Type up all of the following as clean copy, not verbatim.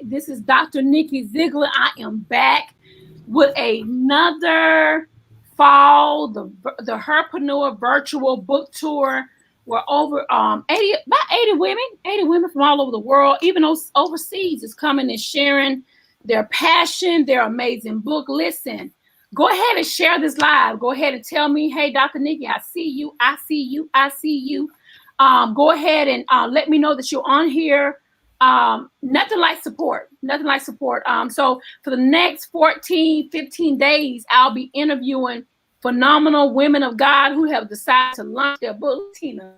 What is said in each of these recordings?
This is Dr.Nikki Zeigler. I am back with another fall, the Herpreneuer virtual book tour. We're over about 80 women from all over the world, even those overseas, is coming and sharing their passion, their amazing book. Listen, go ahead and share this live. Go ahead and tell me, hey, Dr. Nikki, I see you, I see you, I see you. Go ahead and let me know that you're on here. Nothing like support. So for the next 14, 15 days, I'll be interviewing phenomenal women of God who have decided to launch their book. Tina,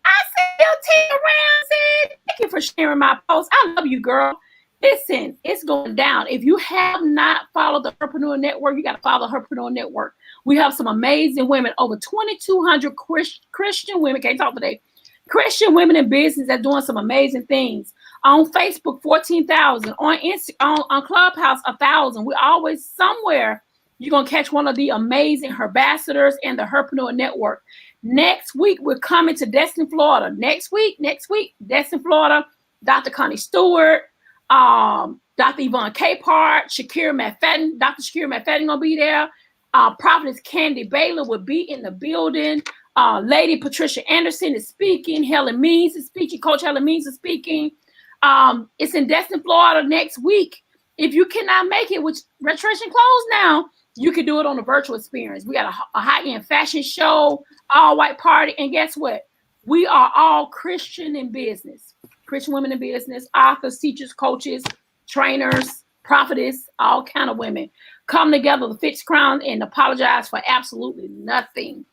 I see you, Tina Ramsey. Thank you for sharing my post. I love you, girl. Listen, it's going down. If you have not followed the Herpreneuer Network, you got to follow the Herpreneuer Network. We have some amazing women, over 2,200 Christian women. Can't talk today. Christian women in business that are doing some amazing things. On Facebook, 14,000. On Instagram, on Clubhouse, 1,000. We're always somewhere. You're going to catch one of the amazing Herbassadors and the Herpreneuer Network. Next week, we're coming to Destin, Florida. Next week, Destin, Florida. Dr. Connie Stewart, Dr. Yvonne Capehart, Shakira McFadden. Dr. Shakira McFadden going to be there. Prophetess Candy Baylor will be in the building. Lady Patricia Anderson is speaking. Helen Means is speaking. Coach Helen Means is speaking. It's in Destin, Florida next week. If you cannot make it, which registration closed now, you can do it on a virtual experience. We got a high-end fashion show, all-white party, and guess what? We are all Christian in business. Christian women in business, authors, teachers, coaches, trainers, prophetess, all kind of women come together to fix crowns and apologize for absolutely nothing.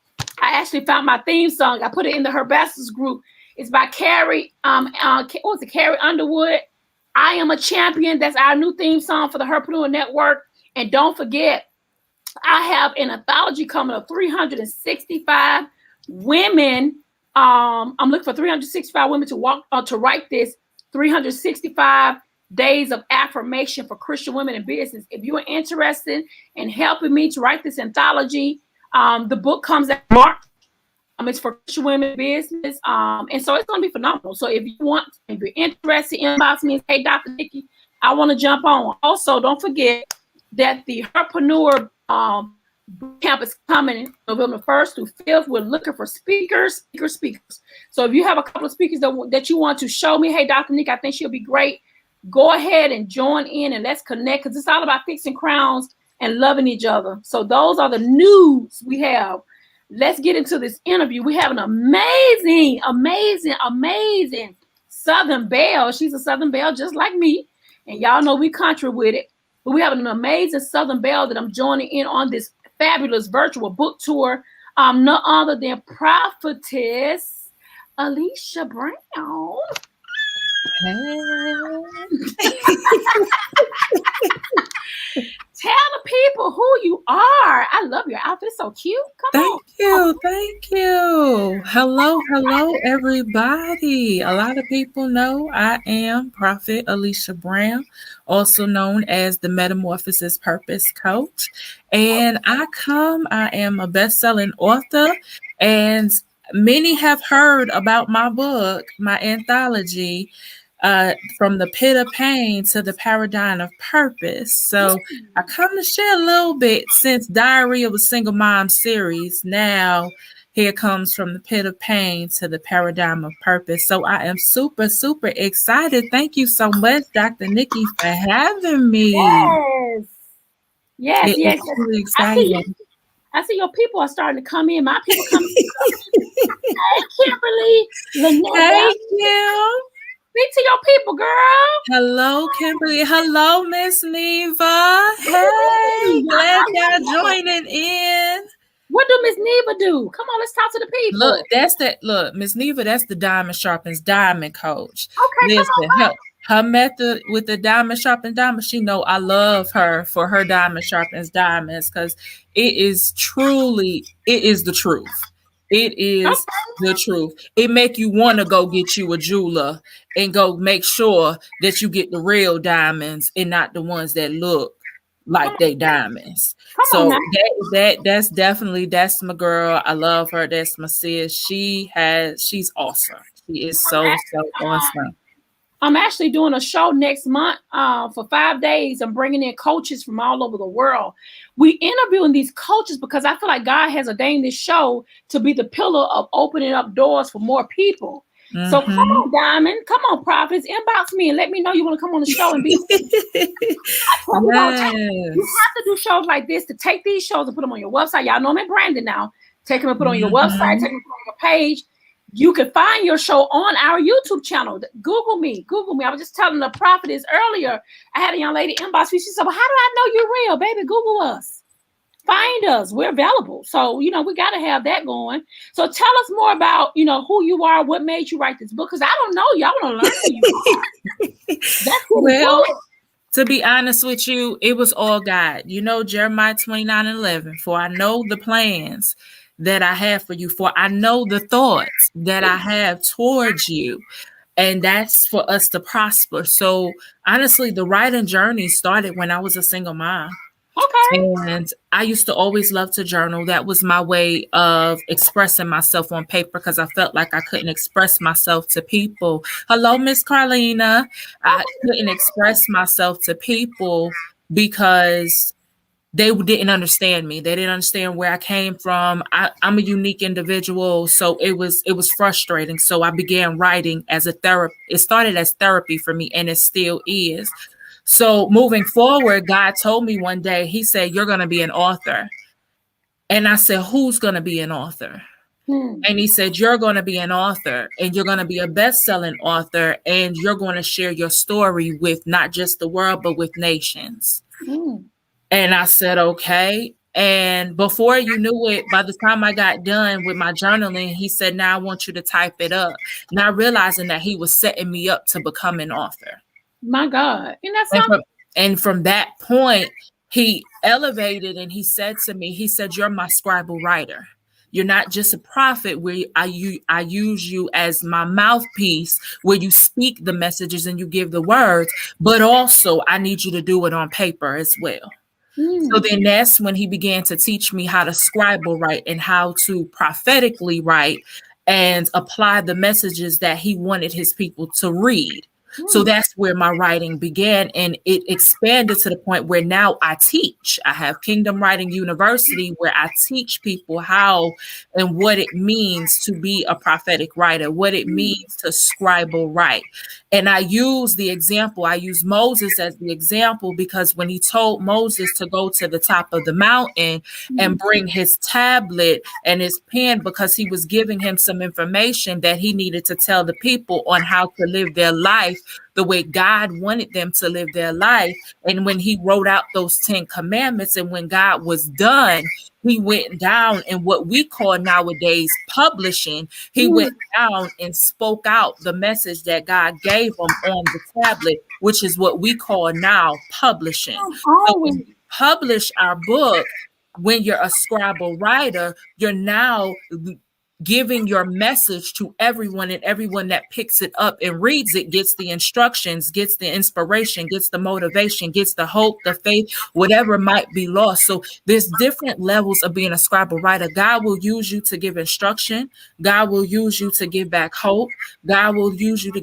I actually found my theme song. I put it in the Herbassadors group. It's by Carrie. Carrie Underwood. I Am a Champion. That's our new theme song for the Herpreneuer Network. And don't forget, I have an anthology coming of 365 women. I'm looking for 365 women to write this 365 days of affirmation for Christian women in business. If you are interested in helping me to write this anthology, the book comes out in March. It's for Christian women in business. And so it's going to be phenomenal. So if you're interested, inbox me and say, hey, Dr. Nikki, I want to jump on. Also, don't forget that the Herpreneuer camp is coming November 1st through 5th. We're looking for speakers. So if you have a couple of speakers that you want to show me, hey, Dr. Nikki, I think she'll be great. Go ahead and join in and let's connect, because it's all about fixing crowns and loving each other. So those are the news we have. Let's get into this interview. We have an amazing Southern Belle. She's a Southern Belle just like me. And y'all know we country with it. But we have an amazing Southern Belle that I'm joining in on this fabulous virtual book tour. None other than Prophetess Aleshia Brown. Hey. Tell the people who you are. I love your outfit. It's so cute. Thank you. Hello, everybody. A lot of people know I am Prophet Aleshia Brown, also known as the Metamorphosis Purpose Coach. And I am a best-selling author, and many have heard about my book, my anthology, from the pit of pain to the paradigm of purpose. So I come to share a little bit since Diary of a Single Mom series. Now here comes from the pit of pain to the paradigm of purpose. So I am super, super excited. Thank you so much, Dr. Nikki, for having me. Yes. Really exciting. I see your people are starting to come in. My people coming in. Hey, Kimberly. Lynette. Thank you. Speak to your people, girl. Hello, Kimberly. Hello, Miss Neva. Hey, glad y'all joining in. What do Miss Neva do? Come on, let's talk to the Look, people. that's that. Look, Miss Neva, that's the Diamond Sharpens Diamond coach. Okay, come on, Listen, her method with the Diamond Sharpens Diamond, she know I love her for her Diamond Sharpens Diamonds because it is truly, it is the truth. It is the truth. It make you want to go get you a jeweler and go make sure that you get the real diamonds and not the ones that look come like on, they diamonds. come on So now. that's definitely that's my girl. I love her. That's my sis. She's awesome. She is so awesome. I'm actually doing a show next month for 5 days. I'm bringing in coaches from all over the world. We interviewing these coaches because I feel like God has ordained this show to be the pillar of opening up doors for more people. So come Mm-hmm. on, Diamond. Come on, Prophets. Inbox me and let me know you want to come on the show and be. You Yes. have to do shows like this to take these shows and put them on your website. Y'all know I'm in Brandon now. Take them and put them on your website. Mm-hmm. Take them and put them on your page. You can find your show on our YouTube channel. Google me. Google me. I was just telling the prophetess earlier. I had a young lady inbox me. She said, "Well, how do I know you're real, baby? Google us. Find us. We're available." So, we got to have that going. So tell us more about, who you are, what made you write this book. Because I don't know you. I want to learn who you are. That's pretty Well, cool. to be honest with you, it was all God. Jeremiah 29:11. For I know the plans that I have for you, for I know the thoughts that I have towards you. And that's for us to prosper. So honestly, the writing journey started when I was a single mom. Okay. And I used to always love to journal. That was my way of expressing myself on paper because I felt like I couldn't express myself to people. Hello, Miss Carlina. I couldn't express myself to people because they didn't understand me. They didn't understand where I came from. I'm a unique individual, so it was frustrating. So I began writing as a therapy. It started as therapy for me, and it still is. So moving forward, God told me one day, He said, "You're going to be an author." And I said, "Who's going to be an author?" Hmm. And He said, "You're going to be an author, and you're going to be a best-selling author, and you're going to share your story with not just the world, but with nations." Hmm. And I said, "Okay." And before you knew it, by the time I got done with my journaling, He said, "Now I want you to type it up." Not realizing that He was setting me up to become an author. My God. Isn't that And something? from that point, He elevated and He said to me, He said, "You're my scribal writer. You're not just a prophet where I use you as my mouthpiece where you speak the messages and you give the words, but also I need you to do it on paper as well." So Hmm. then that's when He began to teach me how to scribal write and how to prophetically write and apply the messages that He wanted His people to read. So Hmm. that's where my writing began, and it expanded to the point where now I teach. I have Kingdom Writing University where I teach people how and what it means to be a prophetic writer, what it means to scribal write. And I use Moses as the example because when He told Moses to go to the top of the mountain and bring his tablet and his pen because He was giving him some information that he needed to tell the people on how to live their life the way God wanted them to live their life. And when He wrote out those 10 commandments and when God was done, He went down in what we call nowadays publishing. He Hmm. went down and spoke out the message that God gave him on the tablet, which is what we call now publishing. So Always. when we publish our book, when you're a scribal writer, you're now giving your message to everyone, and everyone that picks it up and reads it gets the instructions, gets the inspiration, gets the motivation, gets the hope, the faith, whatever might be lost. So there's different levels of being a scribal writer. God will use you to give instruction. God will use you to give back hope. God will use you to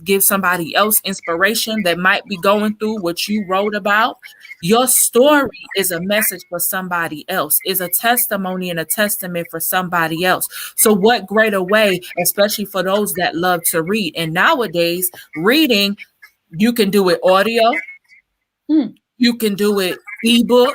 give somebody else inspiration that might be going through what you wrote about. Your story is a message for somebody else, is a testimony and a testament for somebody else. So what greater way, especially for those that love to read. And nowadays, reading, you can do it audio, Hmm. you can do it ebook,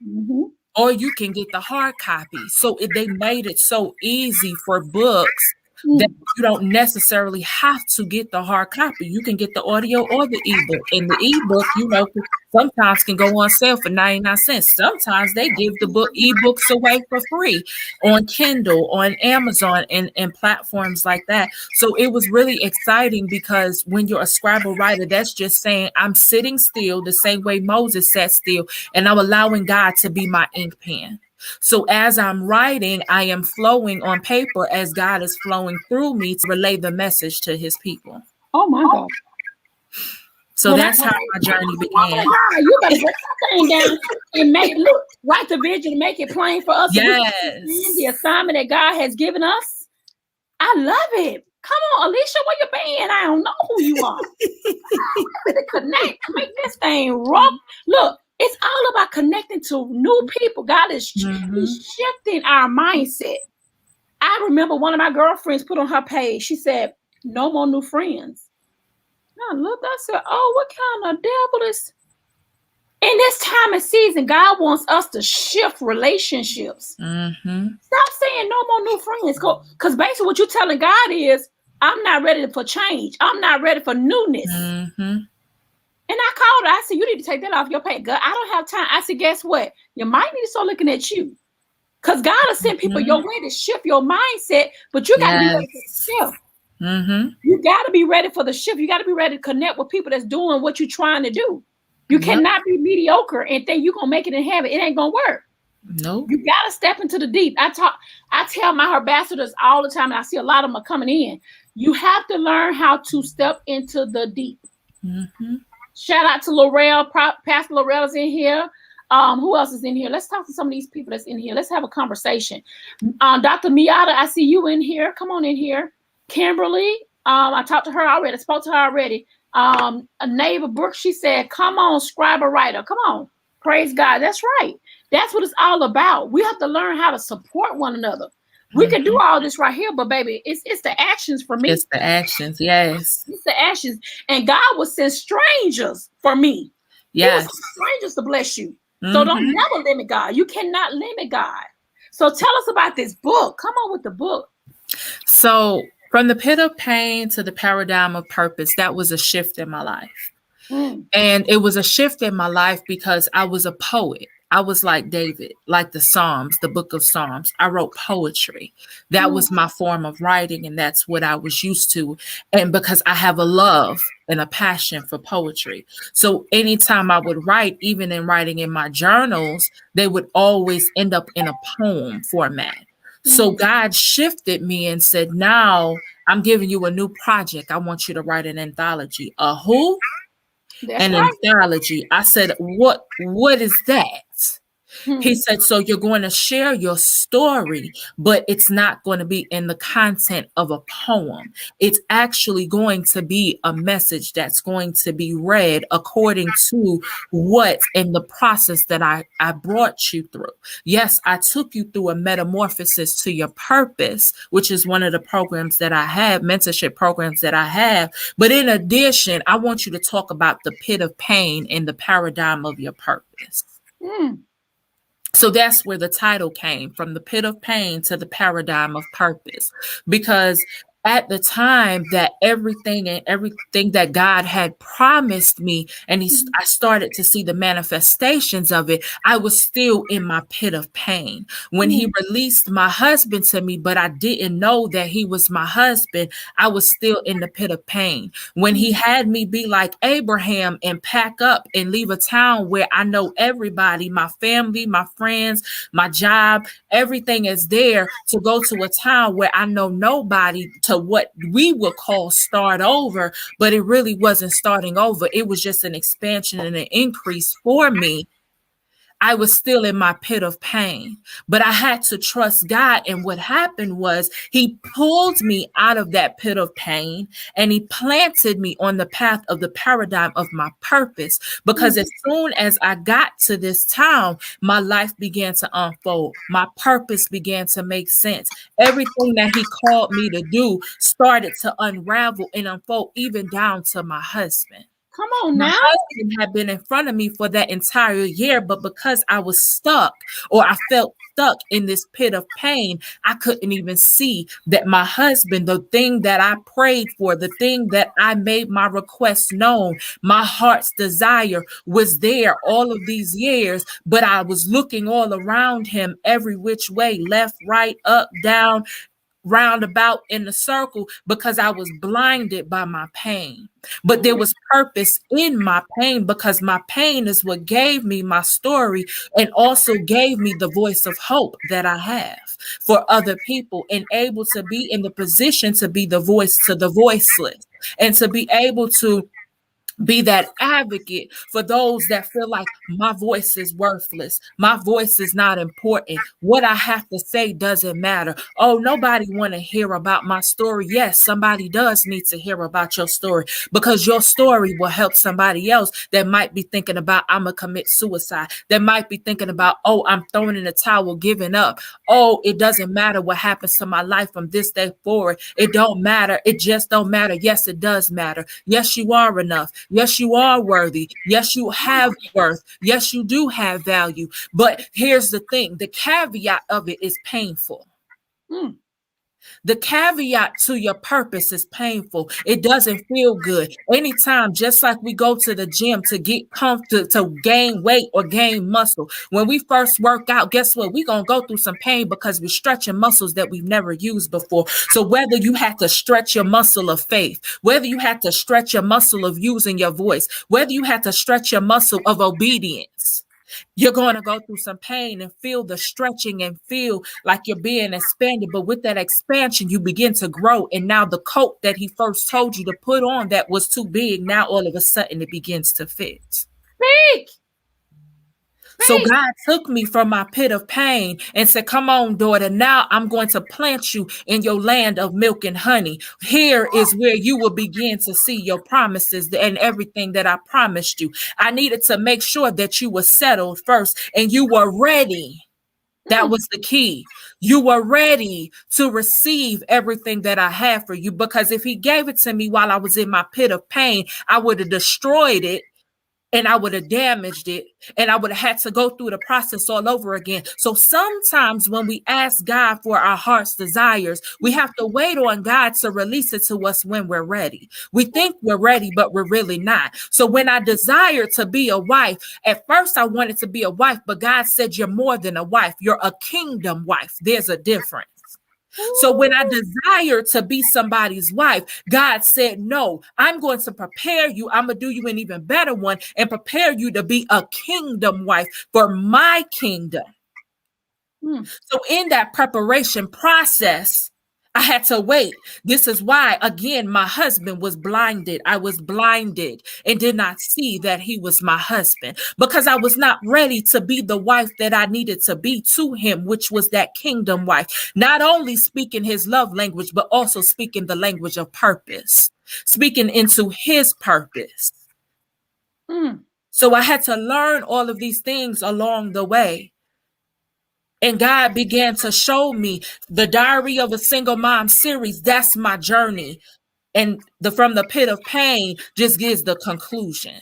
Mm-hmm. or you can get the hard copy. So they made it so easy for books that Mm. you don't necessarily have to get the hard copy. You can get the audio or the ebook. And the ebook, sometimes can go on sale for 99 cents. Sometimes they give the ebooks away for free on Kindle, on Amazon, and platforms like that. So it was really exciting because when you're a scribal writer, that's just saying I'm sitting still the same way Moses sat still, and I'm allowing God to be my ink pen. So as I'm writing, I am flowing on paper as God is flowing through me to relay the message to his people. Oh my God. So Well, that's how my journey woman began. of God, you better break that thing down and write the vision, make it plain for us so we can understand the Yes. assignment that God has given us. I love it. Come on, Aleshia, where you been? I don't know who you are. To connect, make this thing rock. Look, it's all about connecting to new people. God is shifting our mindset. I remember one of my girlfriends put on her page, she said, no more new friends. I looked, I said, oh, what kind of devil is in this time and season? God wants us to shift relationships. Stop saying no more new friends. Because basically what you're telling God is, I'm not ready for change. I'm not ready for newness. And I called her. I said, you need to take that off your page. God, I don't have time. I said, guess what? You might need to start looking at you. Because God will send people your way to shift your mindset, but you got to be ready for the shift. You got to be ready for the shift. You got to be ready to connect with people that's doing what you're trying to do. You cannot be mediocre and think you're going to make it in heaven. It ain't going to work. Nope. You got to step into the deep. I tell my ambassadors all the time, and I see a lot of them are coming in. You have to learn how to step into the deep. Shout out to Laurel. Pastor Laurel is in here. Who else is in here? Let's talk to some of these people that's in here. Let's have a conversation. Dr. Miata, I see you in here. Come on in here. Kimberly, I talked to her already. I spoke to her already. A neighbor, Brooke, she said, come on, scribe a writer. Come on. Praise God. That's right. That's what it's all about. We have to learn how to support one another. We can do all this right here, but baby, it's the actions for me. It's the actions, yes. It's the actions. And God will send strangers for me. Yes. He will send strangers to bless you. So don't never limit God. You cannot limit God. So tell us about this book. Come on with the book. So from the pit of pain to the paradigm of purpose, that was a shift in my life. And it was a shift in my life because I was a poet. I was like David, like the Psalms, the book of Psalms. I wrote poetry. That was my form of writing, and that's what I was used to. And because I have a love and a passion for poetry. So anytime I would write, even in writing in my journals, they would always end up in a poem format. So God shifted me and said, now I'm giving you a new project. I want you to write an anthology. A who? That's An right. anthology. I said, what is that? He said, so you're going to share your story, but it's not going to be in the content of a poem. It's actually going to be a message that's going to be read according to what's in the process that I brought you through. Yes, I took you through a metamorphosis to your purpose, which is one of the programs that I have, mentorship programs that I have. But in addition, I want you to talk about the pit of pain and the paradigm of your purpose. So that's where the title came from, the pit of pain to the paradigm of purpose, because at the time that everything that God had promised me, and I started to see the manifestations of it, I was still in my pit of pain. When he released my husband to me, but I didn't know that he was my husband, I was still in the pit of pain. When he had me be like Abraham and pack up and leave a town where I know everybody, my family, my friends, my job, everything is there, to go to a town where I know nobody, to what we would call start over, but it really wasn't starting over. It was just an expansion and an increase for me. I was still in my pit of pain, but I had to trust God. And what happened was he pulled me out of that pit of pain and he planted me on the path of the paradigm of my purpose. Because as soon as I got to this town, my life began to unfold. My purpose began to make sense. Everything that he called me to do started to unravel and unfold, even down to my husband. Come on now. My husband had been in front of me for that entire year, but because I was stuck, or I felt stuck in this pit of pain, I couldn't even see that my husband, the thing that I prayed for, the thing that I made my request known, my heart's desire was there all of these years, but I was looking all around him every which way, left, right, up, down, roundabout in the circle, because I was blinded by my pain. But there was purpose in my pain, because my pain is what gave me my story and also gave me the voice of hope that I have for other people, and able to be in the position to be the voice to the voiceless, and to be able to be that advocate for those that feel like my voice is worthless. My voice is not important. What I have to say doesn't matter. Oh, nobody want to hear about my story. Yes, somebody does need to hear about your story, because your story will help somebody else that might be thinking about, I'm going to commit suicide. That might be thinking about, oh, I'm throwing in the towel, giving up. Oh, it doesn't matter what happens to my life from this day forward. It don't matter. It just don't matter. Yes, it does matter. Yes, you are enough. Yes, you are worthy. Yes, you have worth. Yes, you do have value. But here's the thing. The caveat of it is painful. Mm. The caveat to your purpose is painful. It doesn't feel good. Anytime, just like we go to the gym to get comfortable, to gain weight or gain muscle. When we first work out, guess what? We're going to go through some pain because we're stretching muscles that we've never used before. So whether you had to stretch your muscle of faith, whether you had to stretch your muscle of using your voice, whether you had to stretch your muscle of obedience, you're going to go through some pain and feel the stretching and feel like you're being expanded. But with that expansion, you begin to grow. And now the coat that he first told you to put on that was too big, now all of a sudden it begins to fit. Speak. So God took me from my pit of pain and said, come on, daughter, now I'm going to plant you in your land of milk and honey. Here is where you will begin to see your promises and everything that I promised you. I needed to make sure that you were settled first and you were ready. That was the key. You were ready to receive everything that I had for you, because if he gave it to me while I was in my pit of pain, I would have destroyed it. And I would have damaged it, and I would have had to go through the process all over again. So sometimes when we ask God for our heart's desires, we have to wait on God to release it to us when we're ready. We think we're ready, but we're really not. So when I desire to be a wife, at first I wanted to be a wife, but God said, you're more than a wife. You're a kingdom wife. There's a difference. So when I desire to be somebody's wife, God said, no, I'm going to prepare you. I'm going to do you an even better one and prepare you to be a kingdom wife for my kingdom. So in that preparation process, I had to wait. This is why, again, my husband was blinded. I was blinded and did not see that he was my husband, because I was not ready to be the wife that I needed to be to him, which was that kingdom wife. Not only speaking his love language, but also speaking the language of purpose, speaking into his purpose. So I had to learn all of these things along the way. And God began to show me the Diary of a Single Mom series. That's my journey. And from the pit of pain just gives the conclusion.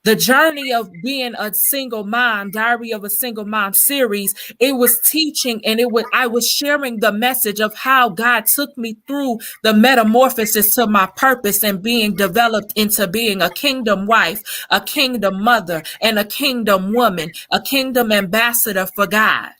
The journey of being a single mom, Diary of a Single Mom series, it was teaching, and I was sharing the message of how God took me through the metamorphosis to my purpose and being developed into being a kingdom wife, a kingdom mother, and a kingdom woman, a kingdom ambassador for God.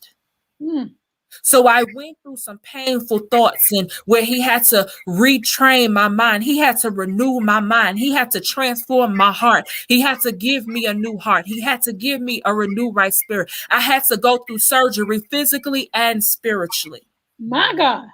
So I went through some painful thoughts, and where he had to retrain my mind. He had to renew my mind. He had to transform my heart. He had to give me a new heart. He had to give me a renewed right spirit. I had to go through surgery physically and spiritually. My God.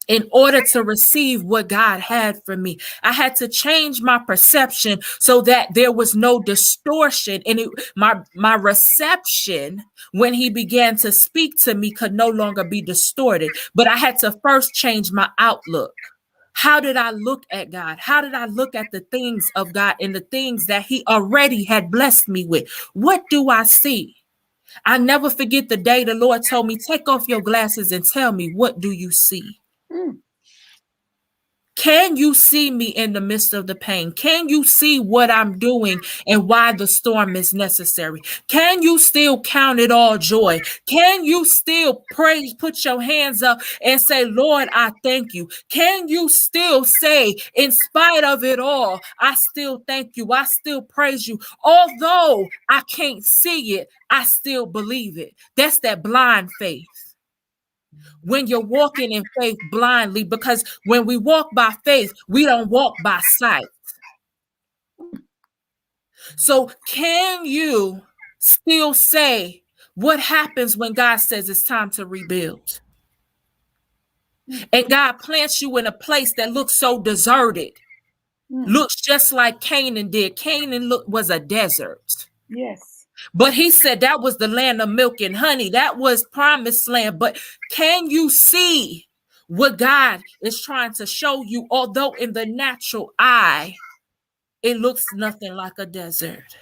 In order to receive what God had for me, I had to change my perception so that there was no distortion in it. My reception, when he began to speak to me, could no longer be distorted. But I had to first change my outlook. How did I look at God? How did I look at the things of God and the things that he already had blessed me with? What do I see? I never forget the day the Lord told me, take off your glasses and tell me, what do you see? Can you see me in the midst of the pain? Can you see what I'm doing and why the storm is necessary? Can you still count it all joy? Can you still praise, put your hands up and say, Lord, I thank you? Can you still say, in spite of it all, I still thank you. I still praise you. Although I can't see it, I still believe it. That's that blind faith. When you're walking in faith blindly, because when we walk by faith, we don't walk by sight. So can you still say what happens when God says it's time to rebuild? And God plants you in a place that looks so deserted, looks just like Canaan did. Canaan was a desert. Yes. But he said that was the land of milk and honey. That was promised land. But can you see what God is trying to show you? Although in the natural eye, it looks nothing like a desert.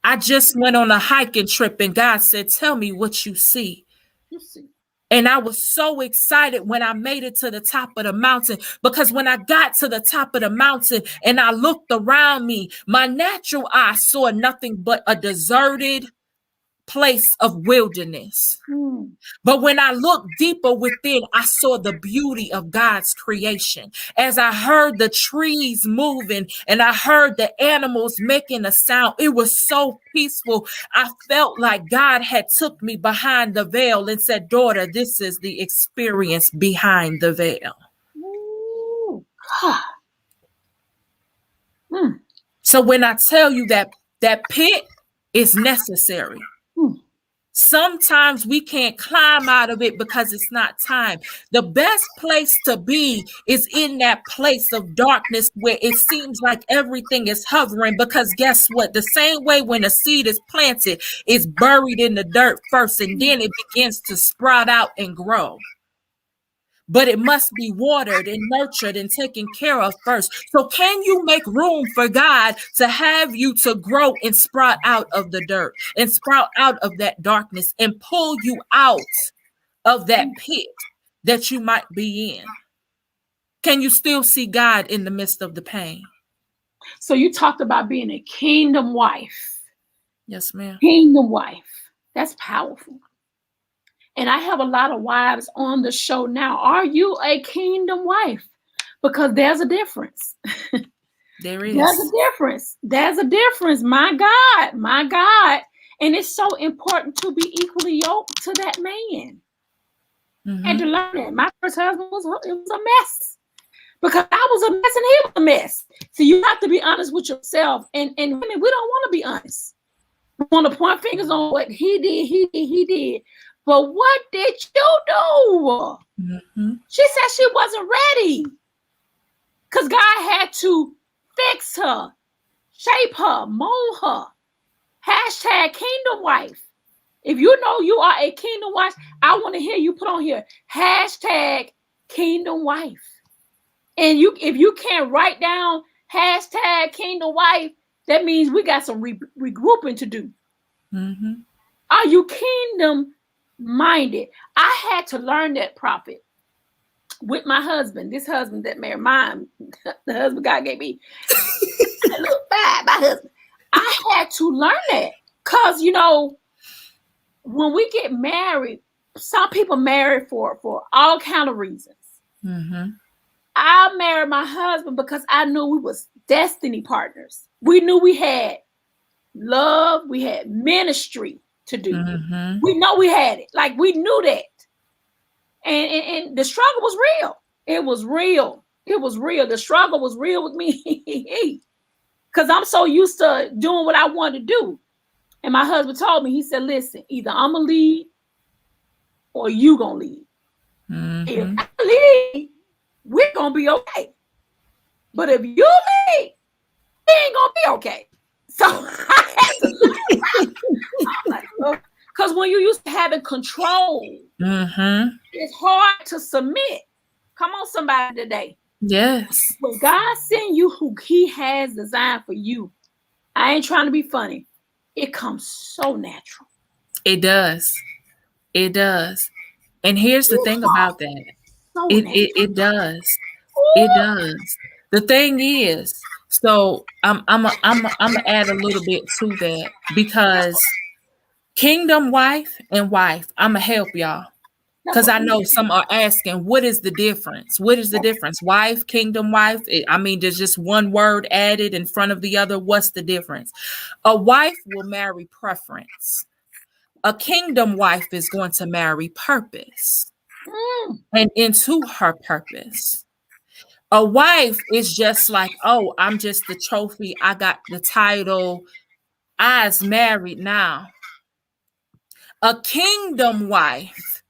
I just went on a hiking trip and God said, tell me what you see. You see. And I was so excited when I made it to the top of the mountain, because when I got to the top of the mountain and I looked around me, my natural eye saw nothing but a deserted place of wilderness. But when I looked deeper within, I saw the beauty of God's creation. As I heard the trees moving and I heard the animals making a sound, it was so peaceful. I felt like God had took me behind the veil and said, daughter, this is the experience behind the veil. Ooh, So when I tell you that pit is necessary, sometimes we can't climb out of it because it's not time. The best place to be is in that place of darkness where it seems like everything is hovering, because guess what? The same way when a seed is planted, it's buried in the dirt first and then it begins to sprout out and grow. But it must be watered and nurtured and taken care of first. So can you make room for God to have you to grow and sprout out of the dirt and sprout out of that darkness and pull you out of that pit that you might be in? Can you still see God in the midst of the pain? So you talked about being a kingdom wife. Yes, ma'am. Kingdom wife. That's powerful. And I have a lot of wives on the show now. Are you a kingdom wife? Because there's a difference. There is. There's a difference. There's a difference. My God. My God. And it's so important to be equally yoked to that man. And to learn that. My first husband was a mess. Because I was a mess and he was a mess. So you have to be honest with yourself. And women, we don't want to be honest. We want to point fingers on what he did. But what did you do? She said she wasn't ready. Because God had to fix her, shape her, mold her. Hashtag kingdom wife. If you know you are a kingdom wife, I want to hear you put on here, hashtag kingdom wife. And if you can't write down hashtag kingdom wife, that means we got some regrouping to do. Are you kingdom minded? I had to learn that, prophet, with my husband. This husband that married mine, the husband God gave me. Look bad, my husband. I had to learn that because when we get married, some people marry for all kind of reasons. I married my husband because I knew we was destiny partners. We knew we had love, we had ministry to do. We know we had it. Like we knew that. And the struggle was real. It was real. It was real. The struggle was real with me. Because I'm so used to doing what I wanted to do. And my husband told me, he said, listen, either I'm going to lead or you going to lead. If I lead, we're going to be okay. But if you lead, we ain't going to be okay. So I had to learn. Because when you're used to having control, it's hard to submit. Come on, somebody today. Yes. When God send you who he has designed for you, I ain't trying to be funny. It comes so natural. It does. It does. And here's the thing about that. It does. It does. The thing is, so I'm gonna add a little bit to that because kingdom wife and wife, I'm gonna help y'all. That's Because what I we know some are asking, what is the difference? What is the difference? Wife, kingdom wife? I mean, there's just one word added in front of the other. What's the difference? A wife will marry preference. A kingdom wife is going to marry purpose mm, and into her purpose. A wife is just like, oh, I'm just the trophy. I got the title. I's married now. A kingdom wife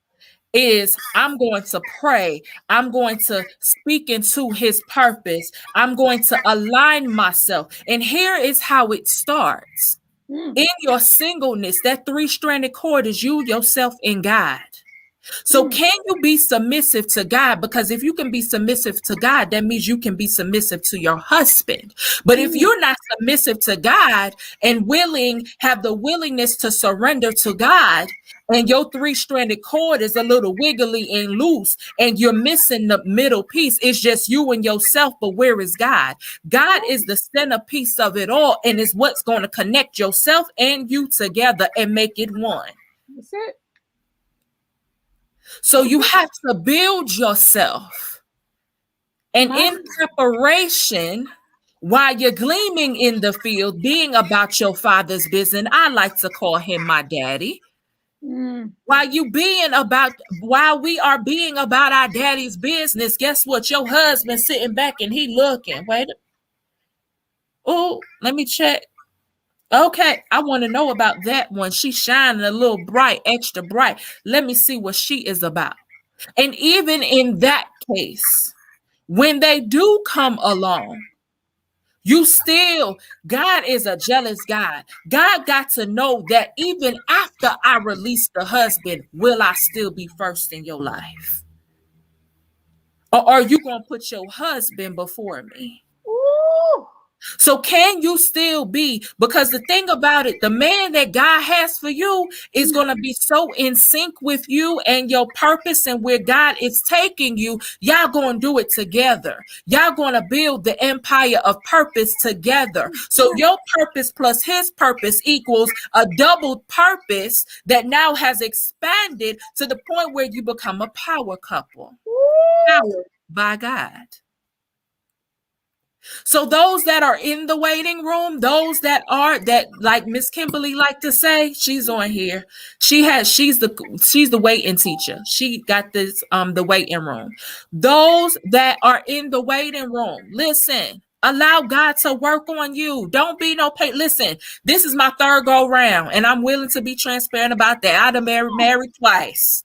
is I'm going to pray. I'm going to speak into his purpose. I'm going to align myself. And here is how it starts. mm, In your singleness, that three-stranded cord is you, yourself, and God. So mm, can you be submissive to God? Because if you can be submissive to God, that means you can be submissive to your husband. But if mm, you're not submissive to God and have the willingness to surrender to God, and your three-stranded cord is a little wiggly and loose, and you're missing the middle piece, it's just you and yourself, but where is God? God is the centerpiece of it all, and is what's going to connect yourself and you together and make it one. that's it. So That's you it. have to build yourself. And My, in preparation, while you're gleaming in the field, being about your father's business, I like to call him my daddy. mm, While we are being about our daddy's business, guess what? Your husband sitting back and he looking. Wait. Oh, let me check. Okay, I want to know about that one. She's shining a little bright, extra bright. Let me see what she is about. And even in that case, when they do come along, God is a jealous God. God got to know that even after I release the husband, will I still be first in your life? Or are you going to put your husband before me? ooh, So can you still be? Because the thing about it, the man that God has for you is mm, going to be so in sync with you and your purpose and where God is taking you. Y'all going to do it together. Y'all going to build the empire of purpose together. So your purpose plus his purpose equals a double purpose that now has expanded to the point where you become a power couple. ooh, Powered by God. So those that are in the waiting room, those that like Miss Kimberly like to say, she's on here. She's the waiting teacher. She got this the waiting room. Those that are in the waiting room, listen. Allow God to work on you. Don't be no pay. Listen, this is my third go round, and I'm willing to be transparent about that. I've married twice.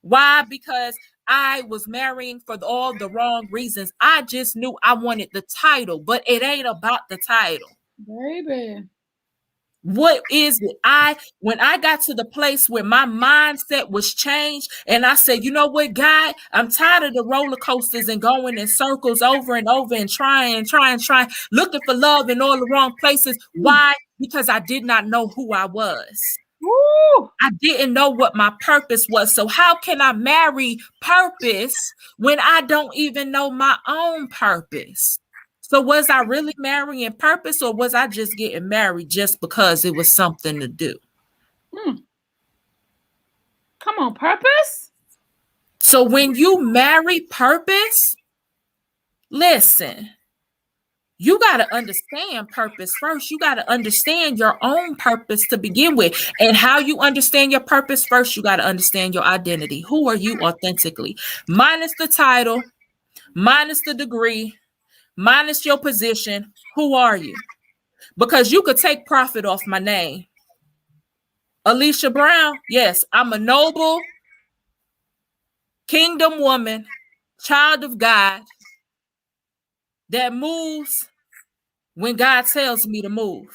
Why? Because I was marrying for all the wrong reasons. I just knew I wanted the title, but it ain't about the title. baby. What is it? When I got to the place where my mindset was changed, and I said, you know what, God, I'm tired of the roller coasters and going in circles over and over and trying, looking for love in all the wrong places. Mm, Why? Because I did not know who I was. ooh, I didn't know what my purpose was. So how can I marry purpose when I don't even know my own purpose? So was I really marrying purpose, or was I just getting married just because it was something to do? mm. Come on, purpose. So when you marry purpose, listen, you got to understand purpose first. You got to understand your own purpose to begin with. And how you understand your purpose first, you got to understand your identity. Who are you authentically? Minus the title, minus the degree, minus your position. Who are you? Because you could take profit off my name. Aleshia Brown, yes, I'm a noble, kingdom woman, child of God that moves when God tells me to move.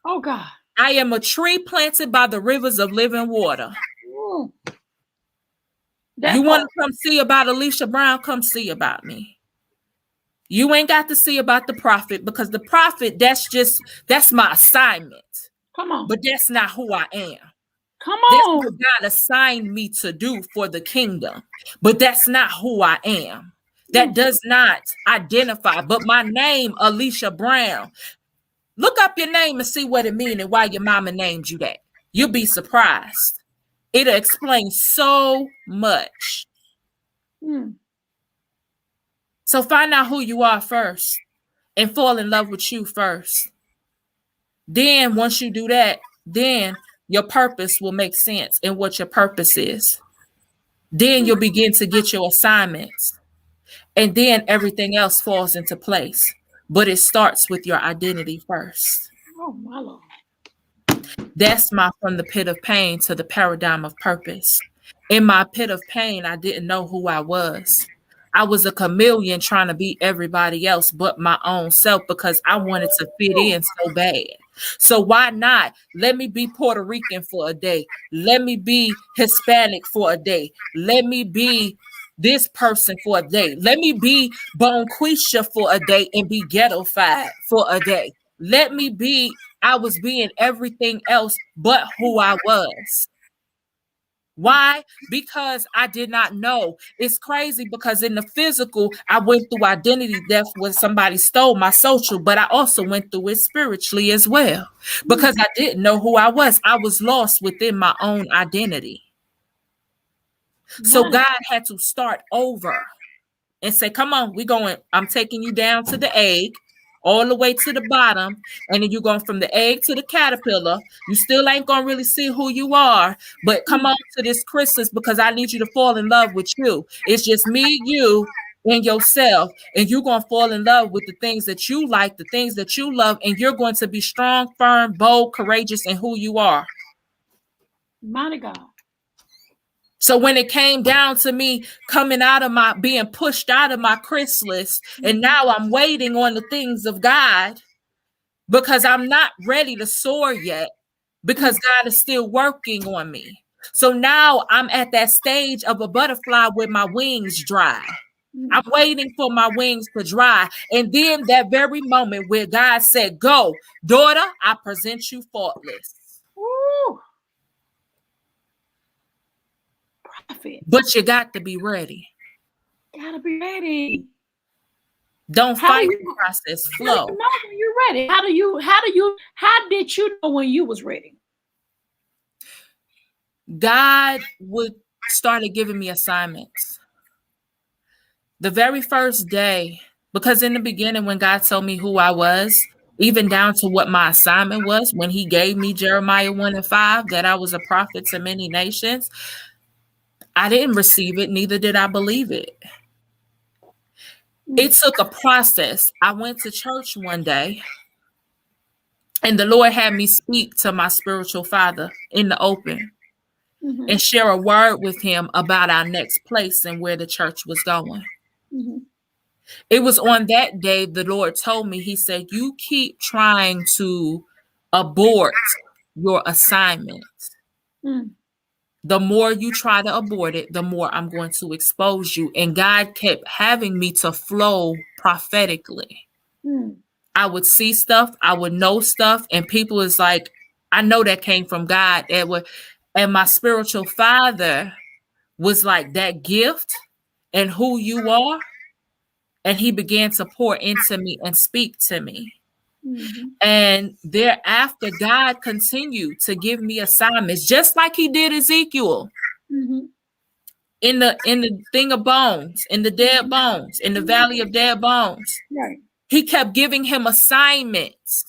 Oh God. I am a tree planted by the rivers of living water. Ooh, You that want part. to come see about Aleshia Brown? Come see about me. You ain't got to see about the prophet, because the prophet, that's my assignment. Come on. But that's not who I am. Come That's on. what God assigned me to do for the kingdom. But that's not who I am. that does not identify, but my name, Aleshia Brown. Look up your name and see what it means and why your mama named you that. You'll be surprised. It'll explain so much. So find out who you are first and fall in love with you first. Then once you do that, then your purpose will make sense and what your purpose is. Then you'll begin to get your assignments. And then everything else falls into place. But it starts with your identity first. Oh, my Lord. That's my from the pit of pain to the paradigm of purpose. In my pit of pain, I didn't know who I was. I was a chameleon trying to be everybody else but my own self because I wanted to fit in so bad. So why not? Let me be Puerto Rican for a day. Let me be Hispanic for a day. Let me be this person for a day. Let me be Bonquisha for a day and be ghettofied for a day. Let me be, I was being everything else but who I was. Why? Because I did not know. It's crazy because in the physical, I went through identity theft when somebody stole my social, but I also went through it spiritually as well because I didn't know who I was. I was lost within my own identity. So God had to start over and say, come on, we're going, I'm taking you down to the egg, all the way to the bottom, and then you're going from the egg to the caterpillar. You still ain't going to really see who you are, but come on to this chrysalis because I need you to fall in love with you. It's just me, you, and yourself, and you're going to fall in love with the things that you like, the things that you love, and you're going to be strong, firm, bold, courageous in who you are. Mighty God. So when it came down to me coming out of my, being pushed out of my chrysalis, and now I'm waiting on the things of God because I'm not ready to soar yet because God is still working on me. So now I'm at that stage of a butterfly with my wings dry. I'm waiting for my wings to dry. And then that very moment where God said, go, daughter, I present you faultless. Woo. But you got to be ready. Gotta be ready. Don't fight the process. Flow. How do you know when you're ready? How did you know when you was ready? God started giving me assignments. The very first day, because in the beginning when God told me who I was, even down to what my assignment was, when he gave me Jeremiah 1:5, that I was a prophet to many nations, I didn't receive it, neither did I believe it. It took a process. I went to church one day, and the Lord had me speak to my spiritual father in the open and share a word with him about our next place and where the church was going. It was on that day the Lord told me, he said, you keep trying to abort your assignment. The more you try to abort it, the more I'm going to expose you. And God kept having me to flow prophetically. I would see stuff, I would know stuff, and people is like, I know that came from God. And my spiritual father was like, that gift and who you are. And he began to pour into me and speak to me. And thereafter, God continued to give me assignments, just like he did Ezekiel. In the thing of bones, in the dead bones, in the valley of dead bones. Right. He kept giving him assignments.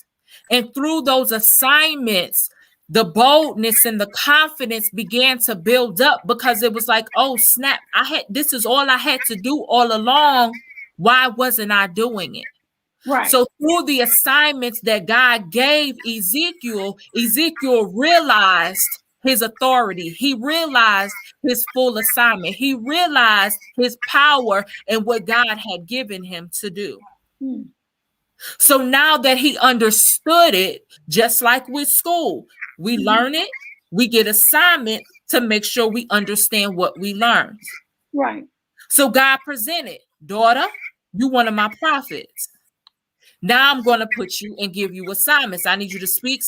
And through those assignments, the boldness and the confidence began to build up because it was like, oh, snap, this is all I had to do all along. Why wasn't I doing it? Right. So through the assignments that God gave Ezekiel realized his authority. He realized his full assignment. He realized his power and what God had given him to do. So now that he understood it, just like with school, we learn it, we get assignment to make sure we understand what we learned. Right. So God presented, daughter, you one of my prophets. Now I'm going to put you and give you assignments. I need you to speak.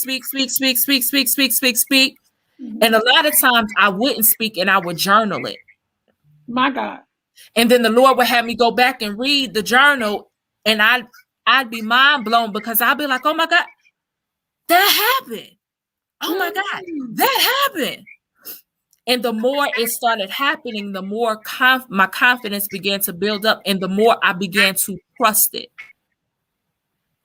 And a lot of times I wouldn't speak and I would journal it. My God. And then the Lord would have me go back and read the journal, and I'd be mind blown because I'd be like, oh my God, that happened. Oh my God, that happened. And the more it started happening, the more my confidence began to build up, and the more I began to trust it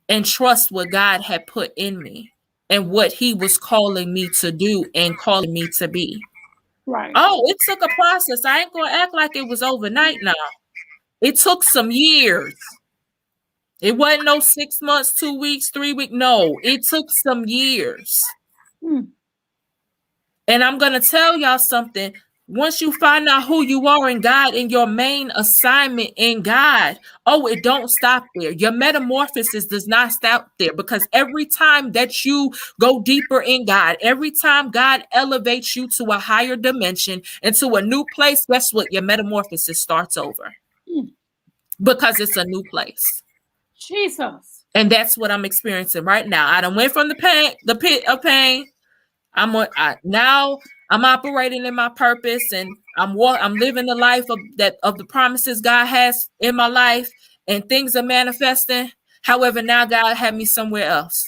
and trust what God had put in me and what he was calling me to do and calling me to be. Right. Oh, it took a process. I ain't going to act like it was overnight now. It took some years. It wasn't no 6 months, 2 weeks, 3 weeks. No, it took some years. And I'm going to tell y'all something. Once you find out who you are in God and your main assignment in God, oh, it don't stop there. Your metamorphosis does not stop there, because every time that you go deeper in God, every time God elevates you to a higher dimension and to a new place, guess what? Your metamorphosis starts over because it's a new place. Jesus. And that's what I'm experiencing right now. I done went from the pit of pain. Now I'm operating in my purpose, and I'm living the life of the promises God has in my life, and things are manifesting. However, now God had me somewhere else.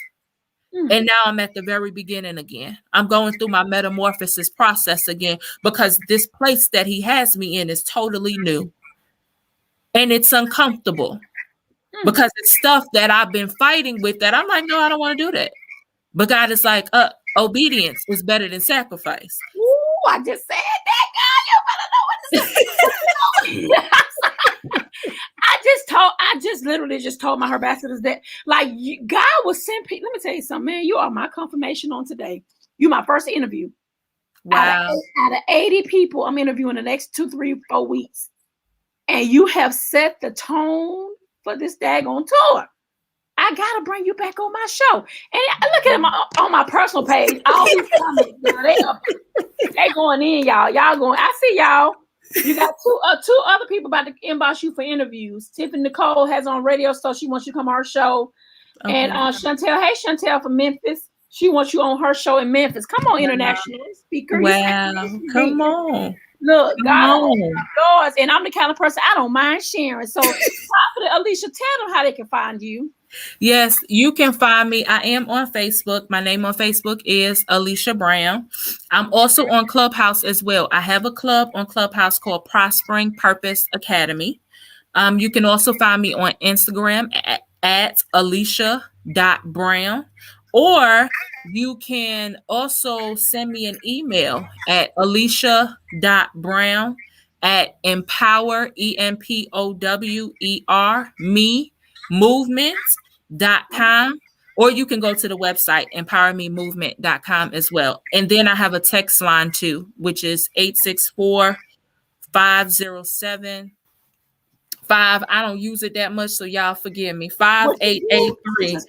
And now I'm at the very beginning again. I'm going through my metamorphosis process again, because this place that he has me in is totally new. And it's uncomfortable because it's stuff that I've been fighting with that I'm like, no, I don't want to do that. But God is like, obedience is better than sacrifice. Ooh, I just said that, God. You better know what to say. I just literally just told my herbacers that, like, God will send people. Let me tell you something, man. You are my confirmation on today. You my first interview. Wow. Out of 80 people I'm interviewing the next 2, 3, 4 weeks. And you have set the tone for this daggone tour. I gotta bring you back on my show. And I look at on my personal page, all these comments, they going in, y'all. Y'all going. I see y'all. You got two other people about to inbox you for interviews. Tiffany Nicole has on radio, so she wants you to come on her show. Okay. And Chantel, hey Chantel from Memphis, she wants you on her show in Memphis. Come on, international speaker. Wow, come on. Look, God opened doors, and I'm the kind of person I don't mind sharing. So, Aleshia, tell them how they can find you. Yes, you can find me. I am on Facebook. My name on Facebook is Aleshia Brown. I'm also on Clubhouse as well. I have a club on Clubhouse called Prospering Purpose Academy. You can also find me on Instagram at Aleshia.Brown, or you can also send me an email at Aleshia.Brown@empower, EMPOWER, me, movement.com, or you can go to the website empowermemovement.com as well. And then I have a text line too, which is 864-507-5. I don't use it that much, so y'all forgive me. 5883. Just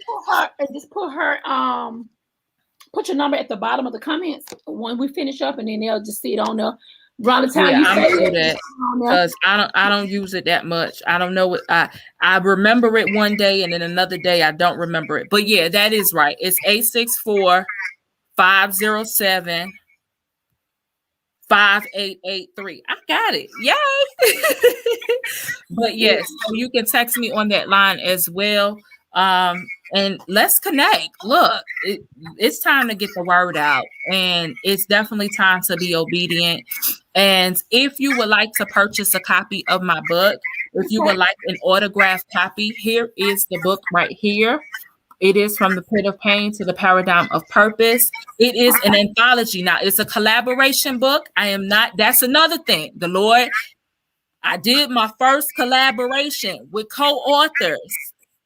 put your number at the bottom of the comments when we finish up, and then they'll just see it on there. Around the time I'm gonna do that, because I don't use it that much. I don't know what I remember it one day, and then another day I don't remember it. But yeah, that is right. It's 864-507-5883. I got it. Yay. But yes, so you can text me on that line as well. And let's connect. Look, it's time to get the word out, and it's definitely time to be obedient. And if you would like to purchase a copy of my book, if you would like an autographed copy, here is the book right here. It is From the Pit of Pain to the Paradigm of Purpose. It is an anthology. Now, it's a collaboration book. That's another thing. The Lord, I did my first collaboration with co-authors.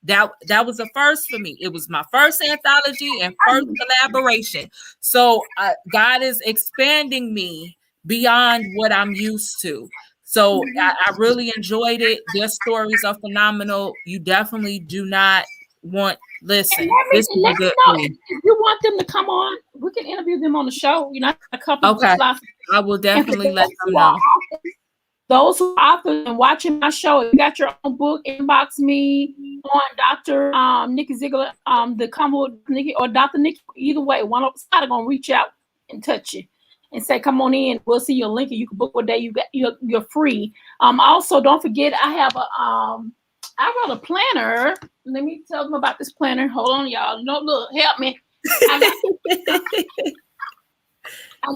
That was a first for me. It was my first anthology and first collaboration. So God is expanding me beyond what I'm used to. So I really enjoyed it. Their stories are phenomenal. You definitely do not want. Listen, this is a good if you want them to come on, we can interview them on the show. You know, a couple of slots. I will definitely let them know. Those who are authors and watching my show, if you got your own book, inbox me on Dr. Nikki Zeigler, the Nikki, or Dr. Nikki. Either way, one of us are gonna reach out and touch you. and say, come on in. We'll see your link and you can book what day you got. You're free. Also, don't forget, I wrote a planner. Let me tell them about this planner. Hold on, y'all. No, look, help me. I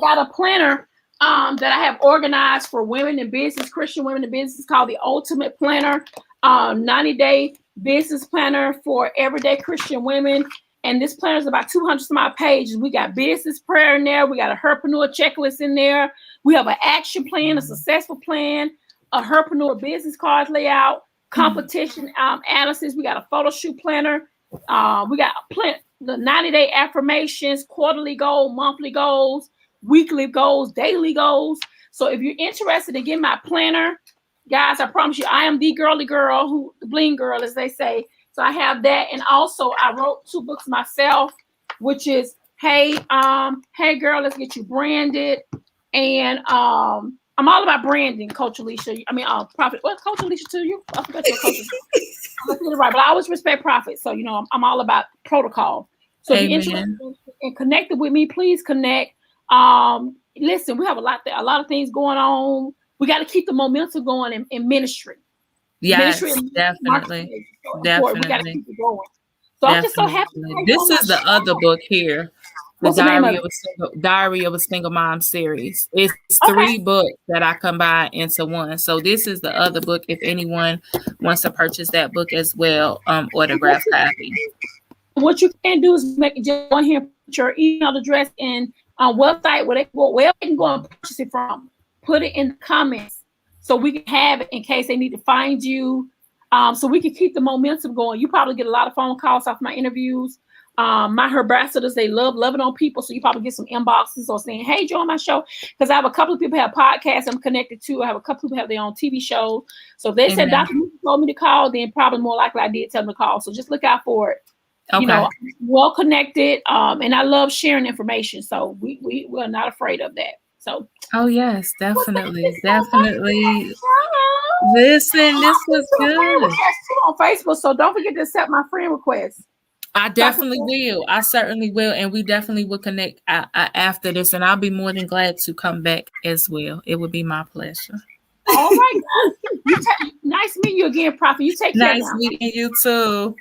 got a planner that I have organized for women in business, Christian women in business, called the Ultimate Planner, 90-day business planner for everyday Christian women. And this planner is about 200 some odd pages. We got business prayer in there. We got a Herpreneuer checklist in there. We have an action plan, a successful plan, a Herpreneuer business card layout, competition analysis. We got a photo shoot planner. We got the 90-day affirmations, quarterly goal, monthly goals, weekly goals, daily goals. So if you're interested in getting my planner, guys, I promise you, I am the girly girl, the bling girl, as they say. So I have that. And also I wrote 2 books myself, which is, hey girl, let's get you branded. And I'm all about branding, Coach Aleshia. I mean, Prophet. What's Coach Aleshia to you? I forgot your coach. I'm getting it right, but I always respect Prophet. So, I'm all about protocol. So if you're interested in connecting with me, please connect. Listen, we have a lot of things going on. We got to keep the momentum going in ministry. Yes, definitely. Definitely. We got to keep it going. So I'm just so happy. This is the other book here. The Diary of a Single Mom series. It's 3 books that I combine into one. So this is the other book. If anyone wants to purchase that book as well, autograph copy. What you can do is just go here, put your email address and website where they can go and purchase it from. Put it in the comments so we can have it in case they need to find you. So we can keep the momentum going. You probably get a lot of phone calls off my interviews. My ambassadors, they loving on people. So you probably get some inboxes or saying, hey, join my show. Because I have a couple of people have podcasts I'm connected to. I have a couple of people have their own TV shows. So if they said Dr. Nikki told me to call, then probably more likely I did tell them to call. So just look out for it. Okay. Well connected. And I love sharing information. So we're not afraid of that. So yes, definitely. Definitely. Listen, this was good. On Facebook, so don't forget to accept my friend request. I definitely will. I certainly will. And we definitely will connect after this. And I'll be more than glad to come back as well. It would be my pleasure. All right, guys. Nice meeting you again, Prophet. You take care now. Nice meeting you too.